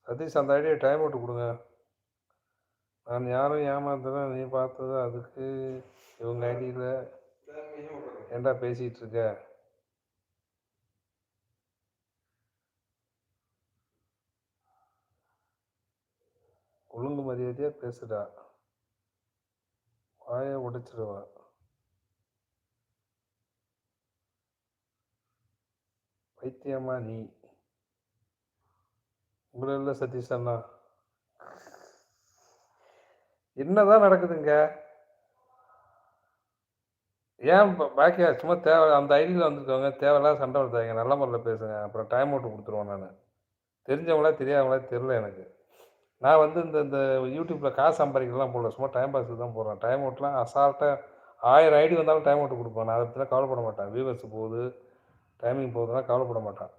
சதீஷ் அந்த idea time out கொடுங்க. நான் யாரும் ஏமாத்தல, நீ பார்த்தது அதுக்கு இவங்க ஐடியில் ஏன்டா பேசிகிட்டு இருக்க? ஒழுங்கு மரியாதையாக பேசுடா, வாயை உடைச்சிடுவேன். பைத்தியமா நீ? உங்களை இல்லை சதீஷ் அண்ணா. என்னதான் நடக்குதுங்க? ஏன் பாக்கியா சும்மா தேவை அந்த ஐடியில் வந்துருக்கவங்க தேவையில்லாத சண்டை வளர்த்தாங்க. நல்ல முறையில் பேசுங்க, அப்புறம் டைம் அவுட் கொடுத்துருவோம். நான் தெரிஞ்சவங்களா தெரியாதவங்களா தெரில எனக்கு. நான் வந்து இந்த இந்த யூடியூப்பில் காசு சம்பாதிக்கலாம் போடல, சும்மா டைம் பாஸுக்கு தான் போடுறேன். டைம் அவுட்லாம் அசால்ட்டாக 1000 ஐடி வந்தாலும் டைம் அவுட் கொடுப்பேன். நான் அதை பற்றிலாம் கவலைப்பட மாட்டேன். வியூவர்ஸ் போகுது, டைமிங் போகுதுன்னா கவலைப்பட மாட்டேன்.